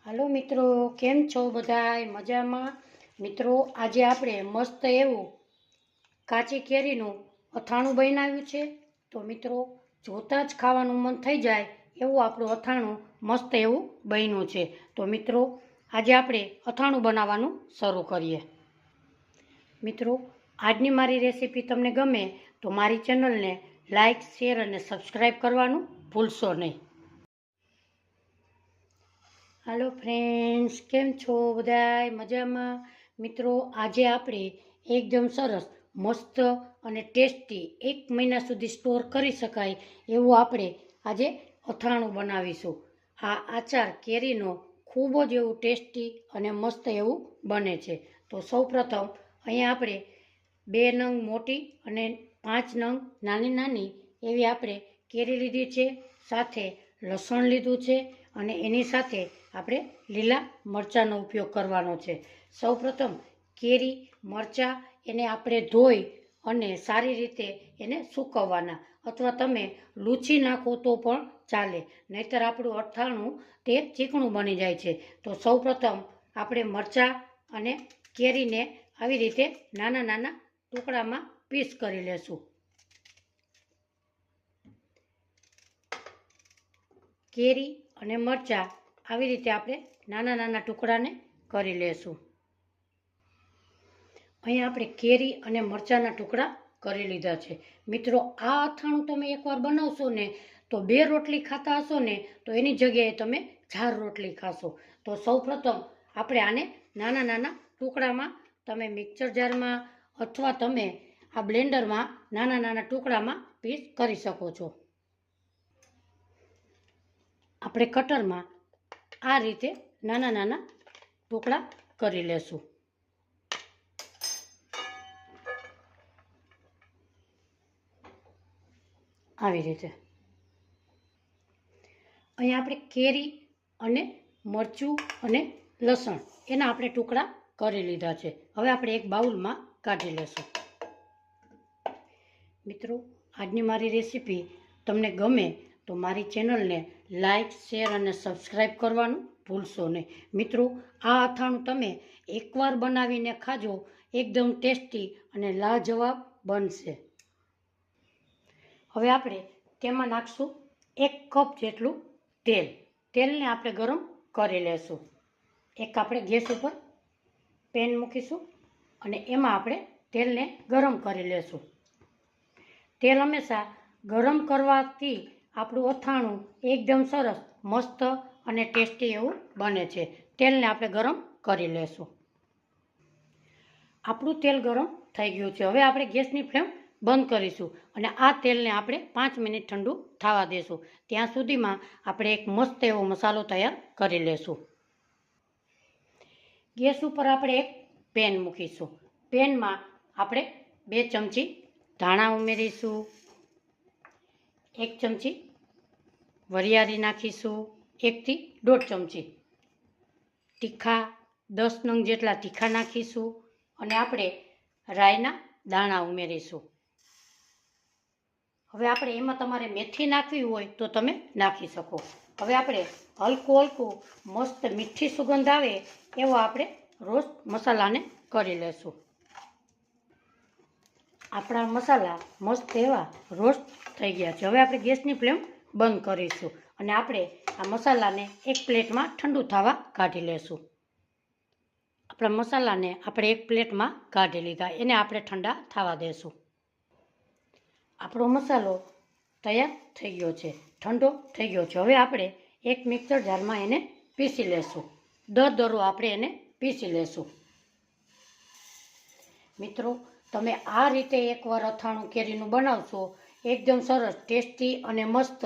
હાલો મિત્રો, કેમ છો બધાય? મજામાં? મિત્રો, આજે આપણે મસ્ત એવું કાચી કેરીનું અથાણું બનાવ્યું છે. તો મિત્રો, જોતાં જ ખાવાનું મન થઈ જાય એવું આપણું અથાણું મસ્ત એવું બન્યું છે. તો મિત્રો, આજે આપણે અથાણું બનાવવાનું શરૂ કરીએ. મિત્રો, આજની મારી રેસીપી તમને ગમે તો મારી ચેનલને લાઇક, શેર અને સબસ્ક્રાઈબ કરવાનું ભૂલશો નહીં. હાલો ફ્રેન્ડ્સ, કેમ છો બધાય? મજામાં? મિત્રો, આજે આપણે એકદમ સરસ મસ્ત અને ટેસ્ટી 1 મહિના સુધી સ્ટોર કરી શકાય એવું આપણે આજે અથાણું બનાવીશું. આ આચાર કેરીનો ખૂબ જ એવું ટેસ્ટી અને મસ્ત એવું બને છે. તો સૌપ્રથમ અહીંયા આપણે 2 નંગ મોટી અને 5 નંગ નાની નાની એવી આપણે કેરી લીધી છે. સાથે લસણ લીધું છે અને એની સાથે આપણે લીલા મરચાંનો ઉપયોગ કરવાનો છે. સૌપ્રથમ કેરી મરચાં એને આપણે ધોઈ અને સારી રીતે એને સૂકવવાના, અથવા તમે લૂછી નાખો તો પણ ચાલે, નહીંતર આપણું અથાણું તે ચીકણું બની જાય છે. તો સૌપ્રથમ આપણે મરચાં અને કેરીને આવી રીતે નાના નાના ટુકડામાં પીસ કરી લેશું. કેરી અને મરચાં આવી રીતે આપણે નાના નાના ટુકડાને કરી લેશું. અહીંયા આપણે કેરી અને મરચાંના ટુકડા કરી લીધા છે. મિત્રો, આ અથાણું તમે એકવાર બનાવશો ને તો 2 રોટલી ખાતા હશો ને તો એની જગ્યાએ તમે 4 રોટલી ખાશો. તો સૌપ્રથમ આપણે આને નાના નાના ટુકડામાં, તમે મિક્સર જારમાં અથવા તમે આ બ્લેન્ડરમાં નાના નાના ટુકડામાં પીસ કરી શકો છો. આપણે કટરમાં આ રીતે નાના નાના ટુકડા કરી લેશું. આવી રીતે અહીંયા આપણે કેરી અને મરચું અને લસણ એના આપણે ટુકડા કરી લીધા છે. હવે આપણે એક બાઉલમાં કાઢી લેશું. મિત્રો, આજની મારી રેસીપી તમને ગમે તો મારી ચેનલને લાઇક, શેર અને સબસ્ક્રાઈબ કરવાનું ભૂલશો નહીં. મિત્રો, આ અથાણું તમે એકવાર બનાવીને ખાજો, એકદમ ટેસ્ટી અને લાજવાબ બનશે. હવે આપણે તેમાં નાખશું 1 કપ જેટલું તેલ. તેલને આપણે ગરમ કરી લેશું. એક આપણે ગેસ ઉપર પેન મૂકીશું અને એમાં આપણે તેલને ગરમ કરી લેશું. તેલ હંમેશા ગરમ કરવાથી આપણું અથાણું એકદમ સરસ મસ્ત અને ટેસ્ટી એવું બને છે. તેલને આપણે ગરમ કરી લેશું. આપણું તેલ ગરમ થઈ ગયું છે. હવે આપણે ગેસની ફ્લેમ બંધ કરીશું અને આ તેલને આપણે 5 મિનિટ ઠંડુ થવા દેશું. ત્યાં સુધીમાં આપણે એક મસ્ત એવો મસાલો તૈયાર કરી લેશું. ગેસ ઉપર આપણે એક પેન મૂકીશું. પેનમાં આપણે 2 ચમચી ધાણા ઉમેરીશું, 1 ચમચી વરિયાળી નાખીશું, 1 થી 1.5 ચમચી તીખા, 10 નંગ જેટલા તીખા નાખીશું અને આપણે રાઈના દાણા ઉમેરીશું. હવે આપણે એમાં તમારે મેથી નાખવી હોય તો તમે નાખી શકો. હવે આપણે હલકું હલકું મસ્ત મીઠી સુગંધ આવે એવો આપણે રોસ્ટ મસાલાને કરી લેશું. આપણા મસાલા મસ્ત એવા રોસ્ટ થઈ ગયા છે. હવે આપણે ગેસની ફ્લેમ બંધ કરીશું અને આપણે આ મસાલાને એક પ્લેટમાં ઠંડુ થવા કાઢી લેશું. આપણા મસાલાને આપણે એક પ્લેટમાં કાઢી લીધા, એને આપણે ઠંડા થવા દેશું. આપણો મસાલો તૈયાર થઈ ગયો છે, ઠંડો થઈ ગયો છે. હવે આપણે એક મિક્સર જારમાં એને પીસી લેશું. દરદરો આપણે એને પીસી લેશું. મિત્રો, તમે આ રીતે એકવાર અથાણું કેરીનું બનાવશો, એકદમ સરસ ટેસ્ટી અને મસ્ત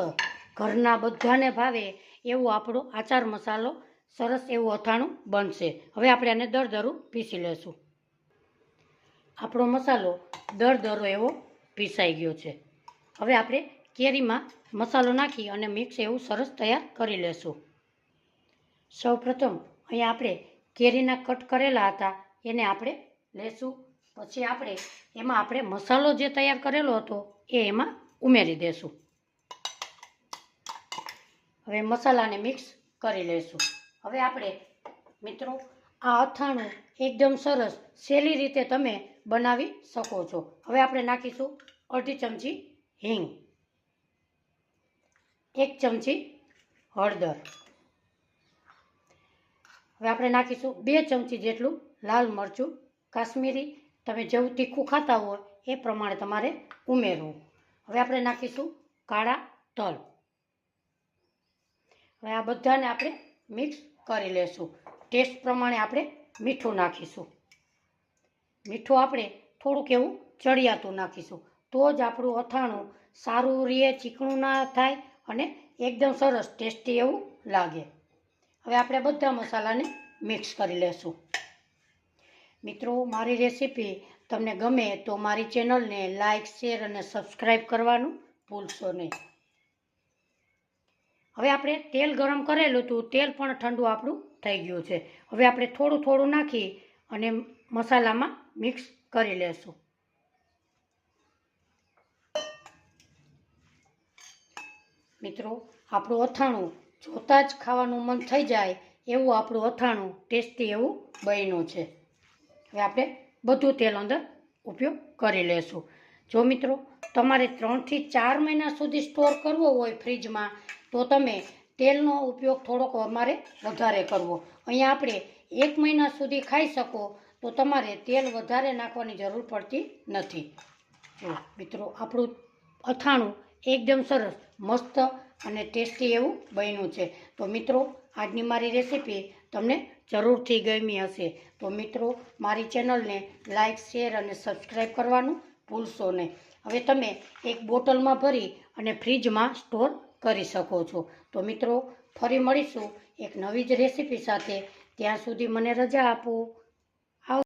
ઘરના બધાને ભાવે એવું આપણો આચાર મસાલો સરસ એવું અથાણું બનશે. હવે આપણે આને દરદરું પીસી લેશું. આપણો મસાલો દરદરો એવો પીસાઈ ગયો છે. હવે આપણે કેરીમાં મસાલો નાખી અને મિક્સ એવું સરસ તૈયાર કરી લેશું. સૌપ્રથમ અહીંયા આપણે કેરીના કટ કરેલા હતા એને આપણે લેશું. પછી આપણે એમાં આપણે મસાલો જે તૈયાર કરેલો હતો એ એમાં ઉમેરી દેશું. હવે મસાલાને મિક્સ કરી લેશું. હવે આપણે મિત્રો આ અથાણું એકદમ સરસ સહેલી રીતે તમે બનાવી શકો છો. હવે આપણે નાખીશું અડધી ચમચી હિંગ, 1 ચમચી હળદર. હવે આપણે નાખીશું 2 ચમચી જેટલું લાલ મરચું કાશ્મીરી. તમે જેવું તીખું ખાતા હોય એ પ્રમાણે તમારે ઉમેરવું. હવે આપણે નાખીશું કાળા તલ. હવે આ બધાને આપણે મિક્સ કરી લેશું. ટેસ્ટ પ્રમાણે આપણે મીઠું નાખીશું. મીઠું આપણે થોડુંક એવું ચડિયાતું નાખીશું, તો જ આપણું અથાણું સારું રહે, ચીકણું ના થાય અને એકદમ સરસ ટેસ્ટી એવું લાગે. હવે આપણે બધા મસાલાને મિક્સ કરી લેશું. મિત્રો, મારી રેસીપી તમને ગમે તો મારી ચેનલને લાઇક, શેર અને સબસ્ક્રાઈબ કરવાનું ભૂલશો નહીં. હવે આપણે તેલ ગરમ કરેલું હતું, તેલ પણ ઠંડુ આપણું થઈ ગયું છે. હવે આપણે થોડું થોડું નાખી અને મસાલામાં મિક્સ કરી લેશું. મિત્રો, આપણું અથાણું જોતાં જ ખાવાનું મન થઈ જાય એવું આપણું અથાણું ટેસ્ટી એવું બન્યું છે. હવે આપણે બધું તેલ અંદર ઉપયોગ કરી લેશું. જો મિત્રો તમારે 3 થી 4 મહિના સુધી સ્ટોર કરવો હોય ફ્રીજમાં, તો તમે તેલનો ઉપયોગ થોડોક અમારે વધારે કરવો. અહીંયા આપણે 1 મહિના સુધી ખાઈ શકો તો તમારે તેલ વધારે નાખવાની જરૂર પડતી નથી. જો મિત્રો, આપણું અથાણું એકદમ સરસ મસ્ત અને ટેસ્ટી એવું બન્યું છે. તો મિત્રો, આજની મારી રેસીપી તમને જરૂરથી ગમી હશે. તો મિત્રો, મારી ચેનલને લાઇક, શેર અને સબસ્ક્રાઈબ કરવાનું ભૂલશો નહીં. હવે તમે એક બોટલમાં ભરી અને ફ્રીજમાં સ્ટોર કરી શકો છો. તો મિત્રો, ફરી મળીશું એક નવી જ રેસીપી સાથે. ત્યાં સુધી મને રજા આપો.